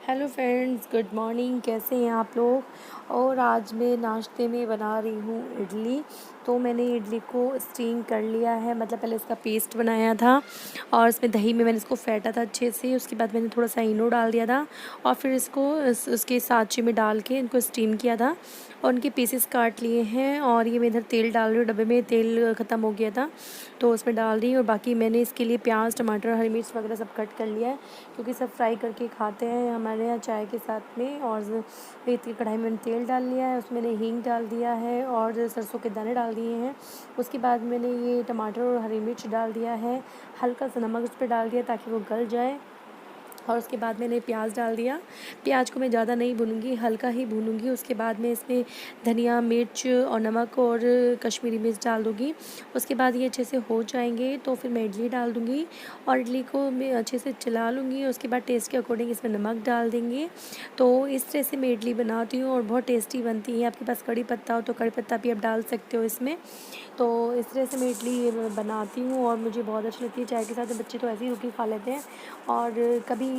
Hello friends, good morning. कैसे हैं आप लोग। और आज मैं नाश्ते में बना रही हूँ इडली। तो मैंने इडली को स्टीम कर लिया है, मतलब पहले इसका पेस्ट बनाया था और इसमें दही में मैंने इसको फेंटा था अच्छे से। उसके बाद मैंने थोड़ा सा इनो डाल दिया था और फिर इसको उसके साँचे में डाल के इनको स्टीम किया था और उनके पीसेस काट लिए हैं। और ये मैं इधर तेल डाल रही हूँ, डब्बे में तेल ख़त्म हो गया था तो उसमें डाल दी। और बाकी मैंने इसके लिए प्याज, टमाटर, हरी मिर्च वगैरह सब कट कर लिया है क्योंकि सब फ्राई करके खाते हैं हमारे यहाँ चाय के साथ में। और एक कढ़ाई में मैंने तेल डाल लिया है, उसमें मैंने हींग डाल दिया है और सरसों के दाने डाल दिए हैं। उसके बाद मैंने ये टमाटर और हरी मिर्च डाल दिया है, हल्का सा नमक उस पर डाल दिया ताकि वो गल जाए। और उसके बाद मैंने प्याज डाल दिया। प्याज को मैं ज़्यादा नहीं भूनूंगी, हल्का ही भूनूंगी। उसके बाद मैं इसमें धनिया, मिर्च और नमक और कश्मीरी मिर्च डाल दूँगी। उसके बाद ये अच्छे से हो जाएंगे तो फिर मैं इडली डाल दूँगी और इडली को मैं अच्छे से चला लूँगी। उसके बाद टेस्ट के अकॉर्डिंग इसमें नमक डाल देंगे। तो इस तरह से मैं इडली बनाती हूँ और बहुत टेस्टी बनती है। आपके पास कड़ी पत्ता हो तो कड़ी पत्ता भी आप डाल सकते हो इसमें। तो इस तरह से मैं इडली बनाती हूँ और मुझे बहुत अच्छी लगती है चाय के साथ। बच्चे तो ऐसे ही रोटी खा लेते हैं और कभी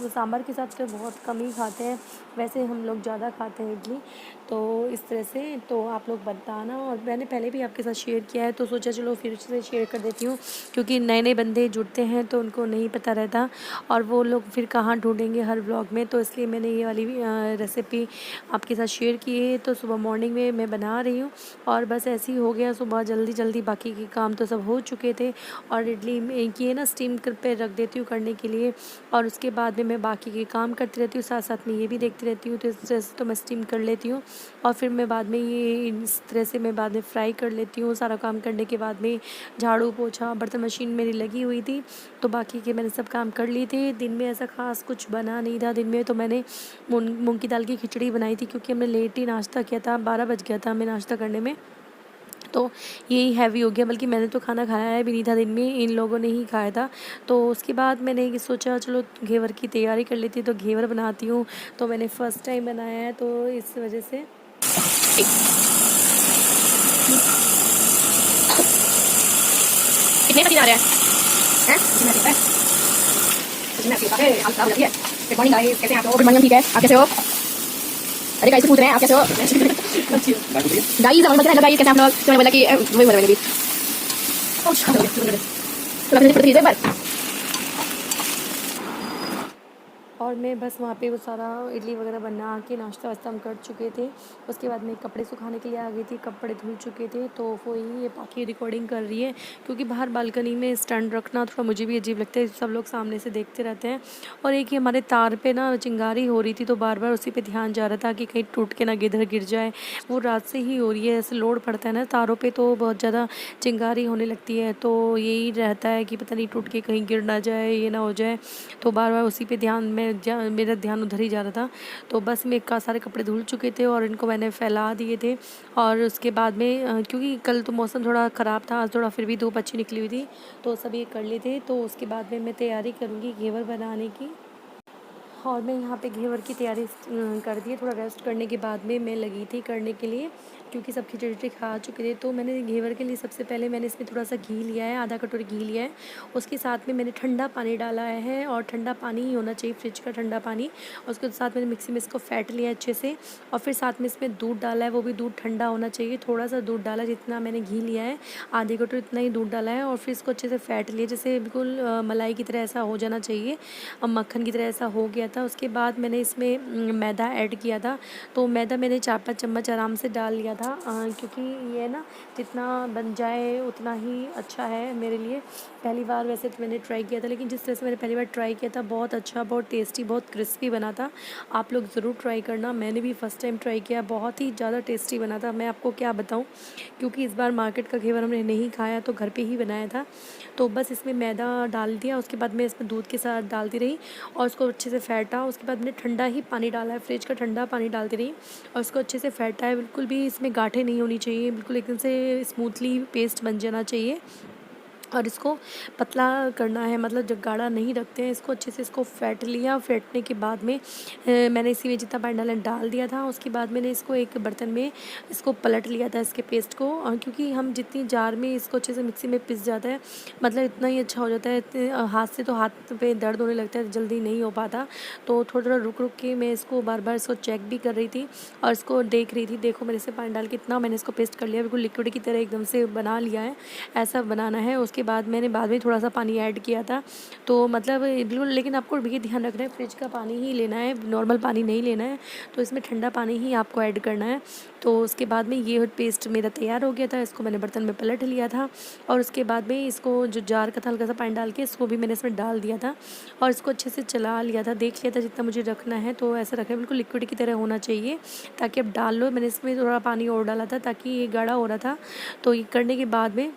सांभर के साथ तो बहुत कम ही खाते हैं, वैसे हम लोग ज़्यादा खाते हैं इडली। तो इस तरह से तो आप लोग बताना। और मैंने पहले भी आपके साथ शेयर किया है तो सोचा चलो फिर से शेयर कर देती हूँ क्योंकि नए नए बंदे जुड़ते हैं तो उनको नहीं पता रहता और वो लोग फिर कहाँ ढूंढेंगे हर व्लॉग में। तो इसलिए मैंने ये वाली रेसिपी आपके साथ शेयर की है। तो सुबह मॉर्निंग में मैं बना रही हूँ और बस ऐसे ही हो गया सुबह जल्दी जल्दी, बाकी के काम तो सब हो चुके थे। और इडली में ये ना स्टीम कर पे रख देती हूँ करने के लिए और उसके बाद में मैं बाकी के काम करती रहती हूँ, साथ साथ में ये भी देखती रहती हूँ। तो इस तरह से तो मैं स्टीम कर लेती हूँ और फिर मैं बाद में ये इस तरह से मैं बाद में फ्राई कर लेती हूँ। सारा काम करने के बाद में झाड़ू पोछा बर्तन मशीन मेरी लगी हुई थी तो बाकी के मैंने सब काम कर लिए थे। दिन में ऐसा खास कुछ बना नहीं था। दिन में तो मैंने मूंग की दाल की खिचड़ी बनाई थी क्योंकि हमने लेट ही नाश्ता किया था, 12 बज गया था हमें नाश्ता करने में। तो यही हैवी हो गया, बल्कि मैंने तो खाना खाया भी नहीं था दिन में, इन लोगों ने ही खाया था। तो उसके बाद मैंने ये सोचा चलो घेवर की तैयारी कर लेती तो घेवर बनाती हूँ। तो मैंने फ़र्स्ट टाइम बनाया है तो इस वजह से कितने पसीना आ रहा है पसीना आ रहा है हालत खराब हो जाती है। गुड मॉर्निंग गाइस, कैसे हैं आप लोग। गुड मॉर्निंग, ठीक है, आप कैसे हो। अरे गाइस पूछ रहे हैं आप कैसे हो। गाइस हमें बताना गाइस कैसे आप लोग। तो मैंने बोला कि वही बोला मैंने भी तो आपने पढ़ी एक बार। और मैं बस वहाँ पे वो सारा इडली वगैरह बना के नाश्ता वास्ता हम कर चुके थे। उसके बाद मैं कपड़े सुखाने के लिए आ गई थी, कपड़े धुल चुके थे। तो वो ये बाकी रिकॉर्डिंग कर रही है क्योंकि बाहर बालकनी में स्टैंड रखना थोड़ा मुझे भी अजीब लगता है, सब लोग सामने से देखते रहते हैं। और एक ही हमारे तार पे ना चिंगारी हो रही थी तो बार बार उसी पे ध्यान जा रहा था कि कहीं टूट के ना गिर गिर जाए। वो रात से ही हो रही है, ऐसे लोड पड़ता है ना तारों पे तो बहुत ज़्यादा चिंगारी होने लगती है। तो यही रहता है कि पता नहीं टूट के कहीं गिर ना जाए, ये ना हो जाए। तो बार बार उसी पे ध्यान में मेरा ध्यान उधर ही जा रहा था। तो बस मैं का सारे कपड़े धुल चुके थे और इनको मैंने फैला दिए थे। और उसके बाद में क्योंकि कल तो मौसम थोड़ा ख़राब था, आज थोड़ा फिर भी धूप अच्छी निकली हुई थी तो सब ये कर लिए थे। तो उसके बाद में मैं तैयारी करूँगी घेवर बनाने की। और मैं यहाँ पे घेवर की तैयारी कर दी है। थोड़ा रेस्ट करने के बाद में मैं लगी थी करने के लिए क्योंकि सब खिचड़ी उचड़ी खा चुके थे। तो मैंने घेवर के लिए सबसे पहले मैंने इसमें थोड़ा सा घी लिया है, आधा कटोरी घी लिया है। उसके साथ में मैंने ठंडा पानी डाला है और ठंडा पानी ही होना चाहिए, फ्रिज का ठंडा पानी। और उसके साथ मैंने मिक्सी में इसको फेंट लिया अच्छे से और फिर साथ में इसमें दूध डाला है, वो भी दूध ठंडा होना चाहिए। थोड़ा सा दूध डाला, जितना मैंने घी लिया है आधे कटोरी इतना ही दूध डाला है और फिर इसको अच्छे से फेंट लिया, जैसे बिल्कुल मलाई की तरह ऐसा हो जाना चाहिए। अब मक्खन की तरह ऐसा हो गया था। उसके बाद मैंने इसमें मैदा ऐड किया था। तो मैदा मैंने 4-5 चम्मच आराम से डाल लिया था क्योंकि ये ना जितना बन जाए उतना ही अच्छा है मेरे लिए। पहली बार वैसे तो मैंने ट्राई किया था, लेकिन जिस तरह से मैंने पहली बार ट्राई किया था बहुत अच्छा, बहुत टेस्टी, बहुत क्रिस्पी बना था। आप लोग ज़रूर ट्राई करना, मैंने भी फ़र्स्ट टाइम ट्राई किया, बहुत ही ज़्यादा टेस्टी बना था। मैं आपको क्या बताऊँ क्योंकि इस बार मार्केट का घेवर हमने नहीं खाया तो घर पे ही बनाया था। तो बस इसमें मैदा डाल दिया, उसके बाद मैं इसमें दूध के साथ डालती रही और उसको अच्छे से फेंटा। उसके बाद मैंने ठंडा ही पानी डाला है, फ्रिज का ठंडा पानी डालती रही और उसको अच्छे से फेंटा है। बिल्कुल भी इसमें गांठें नहीं होनी चाहिए, बिल्कुल एकदम से स्मूथली पेस्ट बन जाना चाहिए। और इसको पतला करना है, मतलब जब गाढ़ा नहीं रखते हैं इसको। अच्छे से इसको फेंट लिया। फेंटने के बाद में मैंने इसी में जितना पानी डालना डाल दिया था। उसके बाद मैंने इसको एक बर्तन में इसको पलट लिया था, इसके पेस्ट को। क्योंकि हम जितनी जार में इसको अच्छे से मिक्सी में पिस जाता है, मतलब इतना ही अच्छा हो जाता है। हाथ से तो हाथ पे दर्द होने लगता है, जल्दी नहीं हो पाता। तो थोड़ा थोड़ा रुक रुक के मैं इसको बार बार इसको चेक भी कर रही थी और इसको देख रही थी। देखो मैंने इसे पानी डाल के इतना मैंने इसको पेस्ट कर लिया, बिल्कुल लिक्विड की तरह एकदम से बना लिया है। ऐसा बनाना है। उसके बाद मैंने बाद में थोड़ा सा पानी ऐड किया था, तो मतलब बिल्कुल, लेकिन आपको भी ध्यान रखना है फ्रिज का पानी ही लेना है, नॉर्मल पानी नहीं लेना है। तो इसमें ठंडा पानी ही आपको ऐड करना है। तो उसके बाद में ये पेस्ट मेरा तैयार हो गया था। इसको मैंने बर्तन में पलट लिया था और उसके बाद में इसको जो जार का था हल्का सा पानी डाल के इसको भी मैंने इसमें डाल दिया था और इसको अच्छे से चला लिया था। देख लिया था जितना मुझे रखना है, तो ऐसा रखना है, बिल्कुल लिक्विड की तरह होना चाहिए ताकि अब डाल लो। मैंने इसमें थोड़ा पानी और डाला था ताकि ये गाढ़ा हो रहा था। तो ये करने के बाद में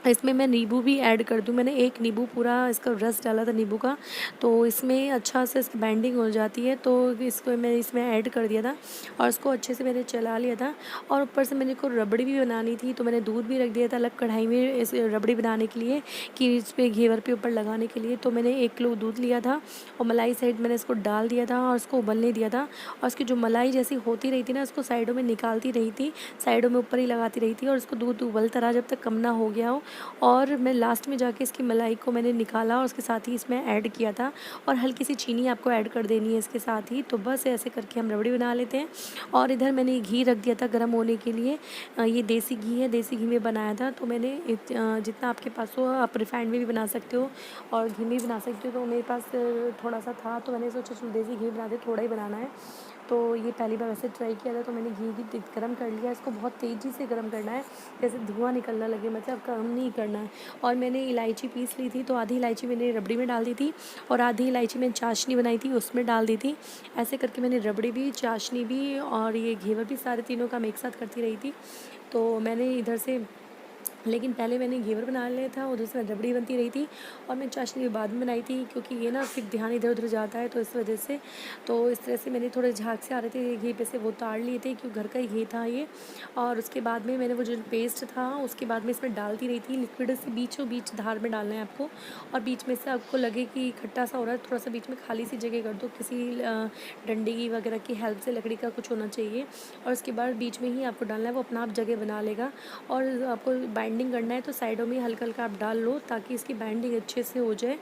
इसमें मैं नींबू भी ऐड कर दूँ। मैंने एक नींबू पूरा इसका रस डाला था नींबू का, तो इसमें अच्छा से इसकी बाइंडिंग हो जाती है। तो इसको मैं इसमें ऐड कर दिया था और उसको अच्छे से मैंने चला लिया था। और ऊपर से मैंने को रबड़ी भी बनानी थी, तो मैंने दूध भी रख दिया था अलग कढ़ाई में इस रबड़ी बनाने के लिए, कि इस पर घेवर पे ऊपर लगाने के लिए। तो मैंने 1 किलो दूध लिया था और मलाई साइड मैंने इसको डाल दिया था और उसको उबलने दिया था। और उसकी जो मलाई जैसी होती रही थी ना, उसको साइडों में निकालती रही थी, साइडों में ऊपर ही लगाती रही थी और उसको दूध उबलता रहा जब तक कम ना हो गया हो। और मैं लास्ट में जाके इसकी मलाई को मैंने निकाला और उसके साथ ही इसमें ऐड किया था। और हल्की सी चीनी आपको ऐड कर देनी है इसके साथ ही। तो बस ऐसे करके हम रबड़ी बना लेते हैं। और इधर मैंने घी रख दिया था गर्म होने के लिए। ये देसी घी है, देसी घी में बनाया था। तो मैंने जितना आपके पास हो, आप रिफाइंड में भी बना सकते हो और घी में भी बना सकते हो। तो मेरे पास थोड़ा सा था, तो मैंने सोचा चलो देसी घी बना दे, थोड़ा ही बनाना है। तो ये पहली बार वैसे ट्राई किया था। तो मैंने घी गर्म कर लिया। इसको बहुत तेज़ी से गर्म करना है, जैसे धुआं निकलना लगे, मतलब कम नहीं करना है। और मैंने इलायची पीस ली थी, तो आधी इलायची मैंने रबड़ी में डाल दी थी और आधी इलायची मैंने चाशनी बनाई थी उसमें डाल दी थी। ऐसे करके मैंने रबड़ी भी, चाशनी भी और ये घेवर भी, सारे तीनों का मैं एक साथ करती रही थी। तो मैंने इधर से, लेकिन पहले मैंने घेवर बना लिया था, उधर से रबड़ी बनती रही थी और मैं चाशनी भी बाद में बनाई थी, क्योंकि ये ना फिर ध्यान इधर उधर जाता है, तो इस वजह से। तो इस तरह से मैंने थोड़े झाग से आ रहे थे घी पे से, वो उतार लिए थे क्योंकि घर का ही घी था ये। और उसके बाद में मैंने वो जो पेस्ट था उसके बाद में इसमें डालती रही थी। लिक्विड से बीचों बीच धार में डालना है आपको, और बीच में से आपको लगे कि खट्टा सा हो रहा है, थोड़ा सा बीच में खाली सी जगह कर दो, किसी डंडी वगैरह की हेल्प से, लकड़ी का कुछ होना चाहिए। और उसके बाद बीच में ही आपको डालना है, वो अपना आप जगह बना लेगा। और आपको बाइंडिंग करना है तो साइडों में हल्का हल्का आप डाल लो ताकि इसकी बाइंडिंग अच्छे से हो जाए।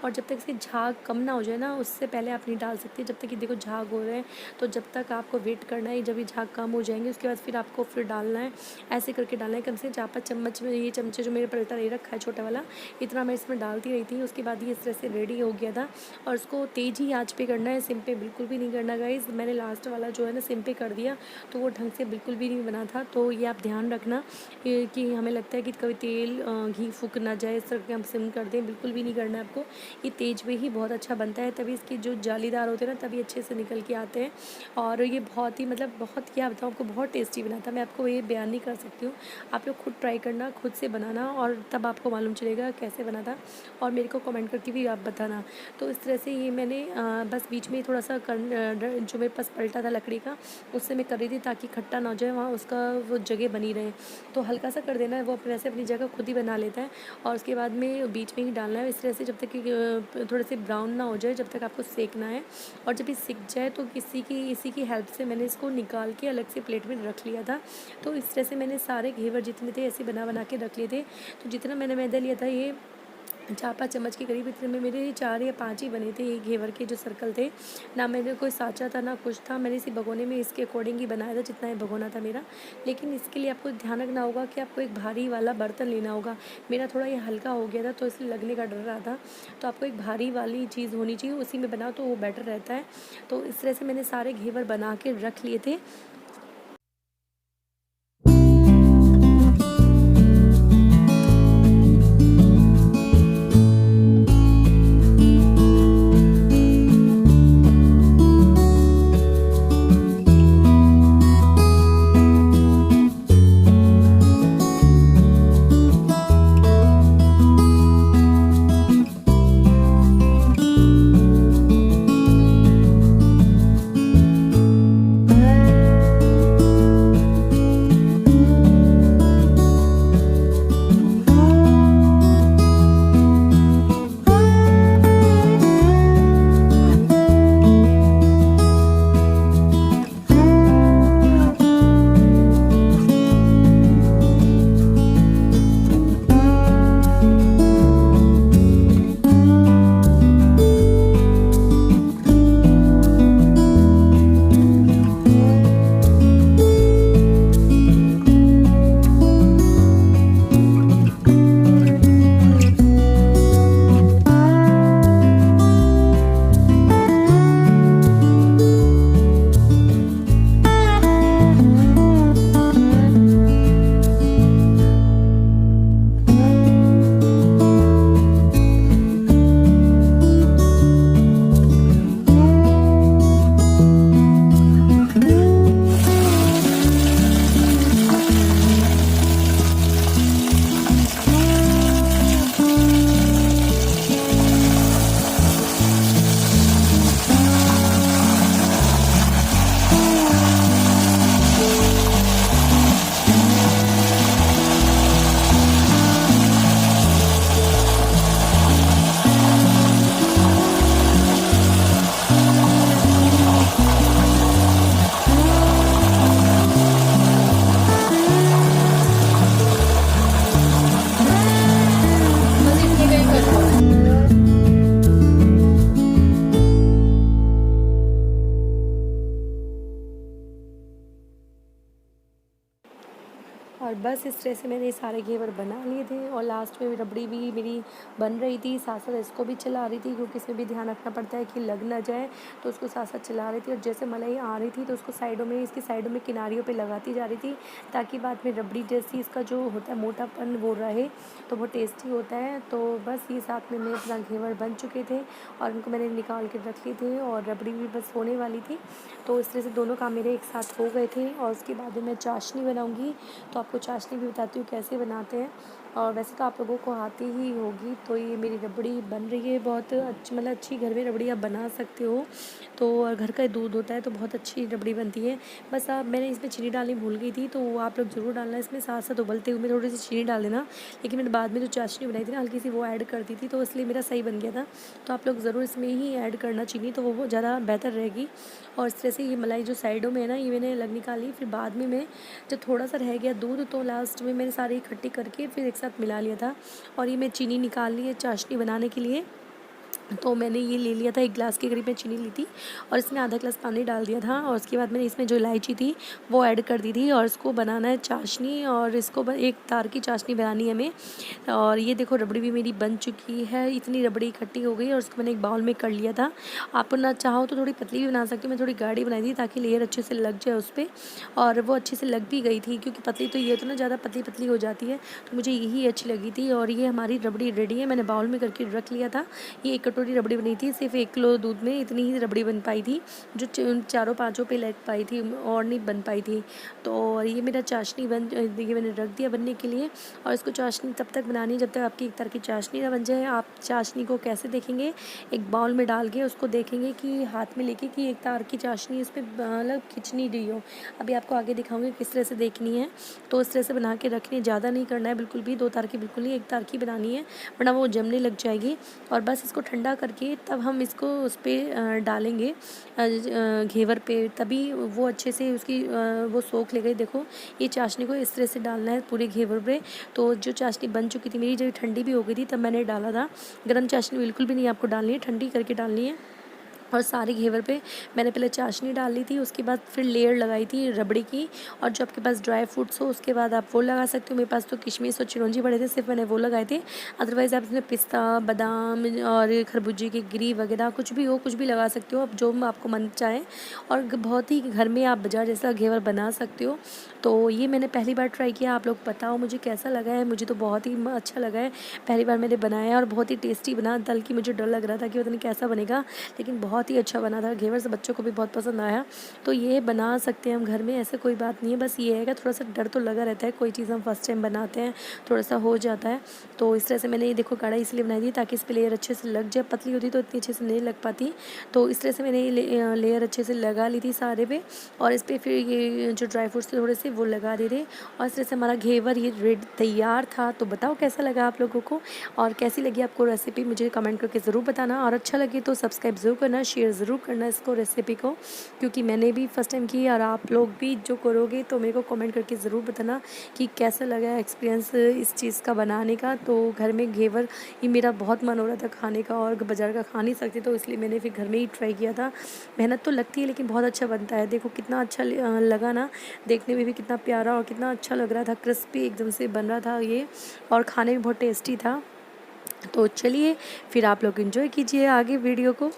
और जब तक इसकी झाग कम ना हो जाए ना, उससे पहले आप नहीं डाल सकते। जब तक कि देखो झाग हो रहे हैं, तो जब तक आपको वेट करना है। जब ये झाग कम हो जाएंगे उसके बाद फिर आपको फिर डालना है, ऐसे करके डालना है। कम से 4-5 चम्मच में, ये चमचे जो मेरे पलटा नहीं रखा है छोटा वाला, इतना मैं इसमें डालती रही थी। उसके बाद ये इस तरह से रेडी हो गया था। और उसको तेज़ ही आँच पे करना है, सिम पे बिल्कुल भी नहीं करना गाइस। मैंने लास्ट वाला जो है ना सिम पे कर दिया, तो वो ढंग से बिल्कुल भी नहीं बना था। तो ये आप ध्यान रखना कि हमें लगता है कि कभी तेल घी फूक ना जाए, इस तरह के हम सिम कर दें, बिल्कुल भी नहीं करना है आपको। ये तेज पे ही बहुत अच्छा बनता है, तभी इसके जो जालीदार होते हैं ना तभी अच्छे से निकल के आते हैं। और ये बहुत ही, मतलब बहुत, क्या बताऊँ आपको, बहुत टेस्टी बना था। मैं आपको ये बयान नहीं कर सकती हूँ। आप लोग खुद ट्राई करना, खुद से बनाना, और तब आपको मालूम चलेगा कैसे बना था। और मेरे को कमेंट करके भी आप बताना। तो इस तरह से ये मैंने बस बीच में थोड़ा सा जो मेरे पास पलटा था लकड़ी का, उससे मैं कर रही थी ताकि खट्टा ना हो जाए, वहाँ उसका वो जगह बनी रहे। तो हल्का सा कर देना है, वो वैसे अपनी जगह खुद ही बना लेता है। और उसके बाद में बीच में ही डालना है इस तरह से, जब तक कि थोड़े से ब्राउन ना हो जाए, जब तक आपको सेकना है। और जब ये सिक जाए तो इसी की हेल्प से मैंने इसको निकाल के अलग से प्लेट में रख लिया था। तो इस तरह से मैंने सारे घेवर जितने थे ऐसे बना बना के रख लिए थे। तो जितना मैंने मैदा लिया था, ये 4-5 चम्मच के करीब, इतने में मेरे 4 या 5 ही बने थे ये घेवर के जो सर्कल थे। ना मैंने कोई साँचा था ना कुछ था, मैंने इसी भगोने में इसके अकॉर्डिंग ही बनाया था जितना ये भगोना था मेरा। लेकिन इसके लिए आपको ध्यान रखना होगा कि आपको एक भारी वाला बर्तन लेना होगा। मेरा थोड़ा ये हल्का हो गया था तो इसलिए लगने का डर रहा था। तो आपको एक भारी वाली चीज़ होनी चाहिए, उसी में बनाओ तो वो बेटर रहता है। तो इस तरह से मैंने सारे घेवर बना के रख लिए थे। बस इस तरह से मैंने ये सारे घेवर बना लिए थे और लास्ट में रबड़ी भी मेरी बन रही थी, साथ साथ इसको भी चला रही थी क्योंकि इसमें भी ध्यान रखना पड़ता है कि लग ना जाए, तो उसको साथ साथ चला रही थी। और जैसे मलाई आ रही थी तो उसको साइडों में, इसकी साइडों में किनारियों पे लगाती जा रही थी ताकि बाद में रबड़ी जैसी इसका जो होता है मोटापन वो रहे, तो वो टेस्टी होता है। तो बस ये साथ में मेरे अपना घेवर बन चुके थे और उनको मैंने निकाल के रख लिए थे और रबड़ी भी बस होने वाली थी। तो इस तरह से दोनों काम मेरे एक साथ हो गए थे। और उसके बाद में मैं चाशनी बनाऊंगी, तो आपको चाशनी भी बताती हूँ कैसे बनाते हैं। और वैसे तो आप लोगों को आती ही होगी। तो ये मेरी रबड़ी बन रही है, बहुत अच्छी, मतलब अच्छी घर में रबड़ी आप बना सकते हो। तो और घर का दूध होता है तो बहुत अच्छी रबड़ी बनती है। बस आप, मैंने इसमें चीनी डालनी भूल गई थी, तो आप लोग ज़रूर डालना इसमें, साथ साथ उबलते हुए थोड़ी सी चीनी डाल देना। लेकिन मैंने बाद में जो चाशनी बनाई थी ना, हल्की सी वो ऐड कर दी थी, तो इसलिए मेरा सही बन गया था। तो आप लोग ज़रूर इसमें ही ऐड करना चीनी, तो वो ज़्यादा बेहतर रहेगी। और इस तरह से ये मलाई जो साइडों में है ना, ये मैंने अलग निकाली। फिर बाद में मैं जब थोड़ा सा रह गया दूध, तो लास्ट में मैंने सारी इकट्ठी करके फिर एक साथ मिला लिया था। और ये मैं चीनी निकाल ली है चाशनी बनाने के लिए। तो मैंने ये ले लिया था, 1 गिलास के करीब में चीनी ली थी और इसमें आधा गिलास पानी डाल दिया था। और उसके बाद मैंने इसमें जो इलायची थी वो ऐड कर दी थी और इसको बनाना है चाशनी। और इसको एक तार की चाशनी बनानी है हमें। और ये देखो रबड़ी भी मेरी बन चुकी है, इतनी रबड़ी इकट्ठी हो गई और उसको मैंने एक बाउल में कर लिया था। आप ना चाहो तो थोड़ी पतली भी बना सकती हूँ, मैं थोड़ी गाढ़ी बनाई थी ताकि लेयर अच्छे से लग जाए उस पर। और वो अच्छे से लग भी गई थी, क्योंकि पतली तो ये तो ना ज़्यादा पतली पतली हो जाती है, तो मुझे यही अच्छी लगी थी। और ये हमारी रबड़ी रेडी है, मैंने बाउल में करके रख लिया था। ये 1 कटोरी रबड़ी बनी थी, सिर्फ 1 किलो दूध में इतनी ही रबड़ी बन पाई थी, जो 4-5 पे लग पाई थी और नहीं बन पाई थी। तो ये मेरा चाशनी ये मैंने रख दिया बनने के लिए। और इसको चाशनी तब तक बनानी है जब तक आपकी एक तरह की चाशनी ना बन जाए। आप चाशनी को कैसे देखेंगे, एक बाउल में डाल के उसको देखेंगे कि हाथ में लेके कि एक तार की चाशनी इस पर मतलब खिंच नहीं रही हो। अभी आपको आगे दिखाऊंगी किस तरह से देखनी है। तो इस तरह से बना के रखनी है, ज़्यादा नहीं करना है बिल्कुल भी, 2 तार की बिल्कुल नहीं, 1 तार की बनानी है, वरना वो जमने लग जाएगी। और बस इसको ठंडा करके तब हम इसको उस पर डालेंगे घेवर पे, तभी वो अच्छे से उसकी वो सोख ले गई। देखो ये चाशनी को इस तरह से डालना है पूरे घेवर पे। तो जो चाशनी बन चुकी थी मेरी, जब ठंडी भी हो गई थी तब मैंने डाला था। गरम चाशनी बिल्कुल भी नहीं आपको डालनी है, ठंडी करके डालनी है। और सारे घेवर पे मैंने पहले चाशनी डाल ली थी, उसके बाद फिर लेयर लगाई थी रबड़ी की। और जो आपके पास ड्राई फ्रूट्स हो उसके बाद आप वो लगा सकते हो। मेरे पास तो किशमिश और चिरौंजी पड़े थे, सिर्फ मैंने वो लगाए थे। अदरवाइज़ आप इसमें पिस्ता, बादाम और खरबूजे की गिरी वगैरह कुछ भी हो, कुछ भी लगा सकते हो, अब जो आपको मन चाहे। और बहुत ही घर में आप बाजार जैसा घेवर बना सकते हो। तो ये मैंने पहली बार ट्राई किया, आप लोग बताओ मुझे कैसा लगा है। मुझे तो बहुत ही अच्छा लगा है, पहली बार मैंने बनाया और बहुत ही टेस्टी बना। दल की मुझे डर लग रहा था कि पता नहीं कैसा बनेगा, लेकिन बहुत ही अच्छा बना था घेवर से, बच्चों को भी बहुत पसंद आया। तो ये बना सकते हैं हम घर में, ऐसे कोई बात नहीं है। बस ये है कि थोड़ा सा डर तो लगा रहता है, कोई चीज़ हम फर्स्ट टाइम बनाते हैं, थोड़ा सा हो जाता है। तो इस तरह से मैंने ये देखो कढ़ाई इसलिए बनाई थी ताकि इस पर लेयर अच्छे से लग जाए, पतली होती तो इतनी अच्छे से नहीं लग पाती। तो इस तरह से मैंने ये लेयर अच्छे से लगा ली थी सारे पे। और इस पर फिर ये जो ड्राई फ्रूट्स थे थोड़े से वो लगा दे थे। और इस तरह से हमारा घेवर ये रेडी तैयार था। तो बताओ कैसा लगा आप लोगों को, और कैसी लगी आपको रेसिपी, मुझे कमेंट करके ज़रूर बताना। और अच्छा लगे तो सब्सक्राइब ज़रूर करना, शेयर ज़रूर करना इसको, रेसिपी को, क्योंकि मैंने भी फर्स्ट टाइम की और आप लोग भी जो करोगे तो मेरे को कमेंट करके ज़रूर बताना कि कैसा लगा एक्सपीरियंस इस चीज़ का बनाने का। तो घर में घेवर ये मेरा बहुत मन हो रहा था खाने का, और बाज़ार का खा नहीं सकती, तो इसलिए मैंने फिर घर में ही ट्राई किया था। मेहनत तो लगती है लेकिन बहुत अच्छा बनता है। देखो कितना अच्छा लगा ना, देखने में भी कितना प्यारा और कितना अच्छा लग रहा था, क्रिस्पी एकदम से बन रहा था ये, और खाने में बहुत टेस्टी था। तो चलिए फिर आप लोग एंजॉय कीजिए आगे वीडियो को।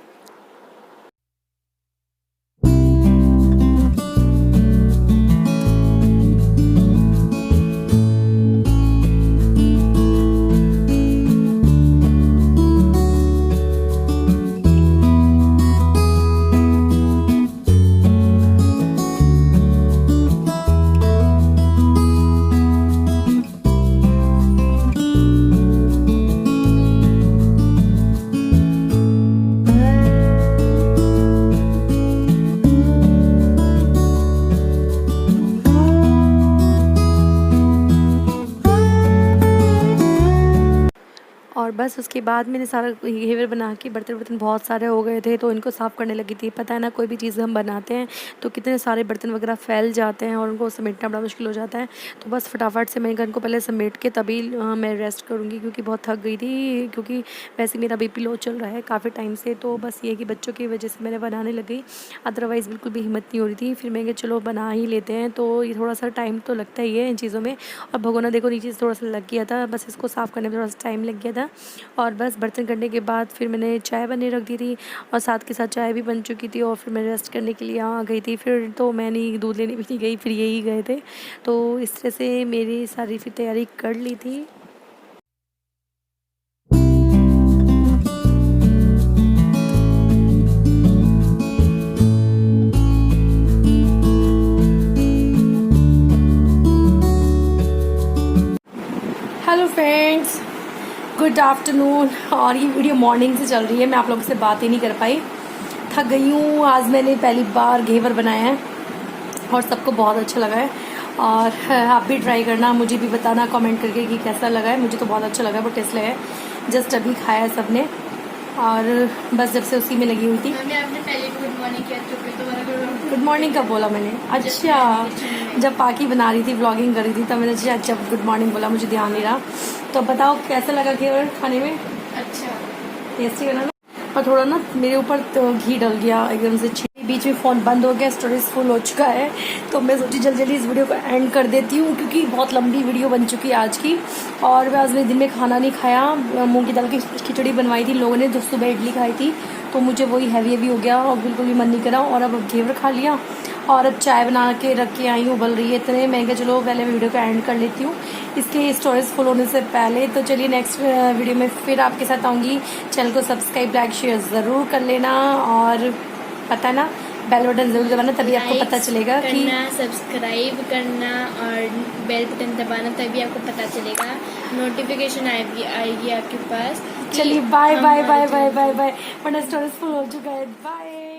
बस उसके बाद मैंने सारा घेवर बना के बर्तन बहुत सारे हो गए थे तो इनको साफ़ करने लगी थी। पता है ना, कोई भी चीज़ हम बनाते हैं तो कितने सारे बर्तन वगैरह फैल जाते हैं और उनको समेटना बड़ा मुश्किल हो जाता है। तो बस फटाफट से मैंने कहा इनको पहले समेट के तभी मैं रेस्ट करूँगी, क्योंकि बहुत थक गई थी, क्योंकि वैसे मेरा BP लो चल रहा है काफ़ी टाइम से। तो बस ये कि बच्चों की वजह से मैंने बनाने लग गई, अदरवाइज़ बिल्कुल भी हिम्मत नहीं हो रही थी। फिर मैं कहा चलो बना ही लेते हैं, तो ये थोड़ा सा टाइम तो लगता ही है इन चीज़ों में। और भगोना देखो नीचे से थोड़ा सा लग गया था, बस इसको साफ़ करने में थोड़ा सा टाइम लग गया था। और बस बर्तन करने के बाद फिर मैंने चाय बनने रख दी थी और साथ के साथ चाय भी बन चुकी थी और फिर मैं रेस्ट करने के लिए आ गई थी। फिर तो मैं नहीं दूध लेने भी नहीं गई, फिर यही गए थे। तो इस तरह से मेरी सारी फिर तैयारी कर ली थी। Hello friends, good afternoon. और ये वीडियो मॉर्निंग से चल रही है, मैं आप लोगों से बात ही नहीं कर पाई, थक गई हूँ। आज मैंने पहली बार घेवर बनाया है और सबको बहुत अच्छा लगा है। और आप भी ट्राई करना, मुझे भी बताना कमेंट करके कि कैसा लगा है। मुझे तो बहुत अच्छा लगा है, बहुत टेस्ट लगा है। जस्ट अभी खाया है सबने और बस जब से उसी में लगी हुई थी। आपने पहले गुड मॉर्निंग किया तो गुड मॉर्निंग कब बोला मैंने? अच्छा, जब पाकी बना रही थी, व्लॉगिंग कर रही थी, तब मैंने अच्छा गुड मॉर्निंग बोला, मुझे ध्यान नहीं रहा। तो बताओ कैसा लगा घेवर खाने में? अच्छा, टेस्टी बना ना? और थोड़ा ना मेरे ऊपर तो घी डल गया एकदम से। बीच में फ़ोन बंद हो गया, स्टोरेज फुल हो चुका है, तो मैं सोची जल्दी इस वीडियो को एंड कर देती हूँ, क्योंकि बहुत लंबी वीडियो बन चुकी है आज की। और मैं आज मैंने दिन में खाना नहीं खाया, मूंग की दाल की खिचड़ी बनवाई थी लोगों ने, जो सुबह इडली खाई थी, तो मुझे वही हैवी हो गया और बिल्कुल भी मन नहीं करा। और अब घेवर खा लिया और अब चाय बना के रख के आई हूँ, उबल रही है इतने। मैं कहा चलो पहले वीडियो को एंड कर लेती हूँ इसके स्टोरेज फुल होने से पहले। तो चलिए नेक्स्ट वीडियो में फिर आपके साथ आऊँगी। चैनल को सब्सक्राइब, लाइक, शेयर ज़रूर कर लेना और पता है ना, बेल बटन जरूर दबाना, तभी आपको पता चलेगा कि सब्सक्राइब करना और बेल बटन दबाना, तभी आपको पता चलेगा, नोटिफिकेशन आएगी आपके पास। चलिए bye bye bye bye bye bye, वरना स्टोरेज फुल हो चुका है। बाय।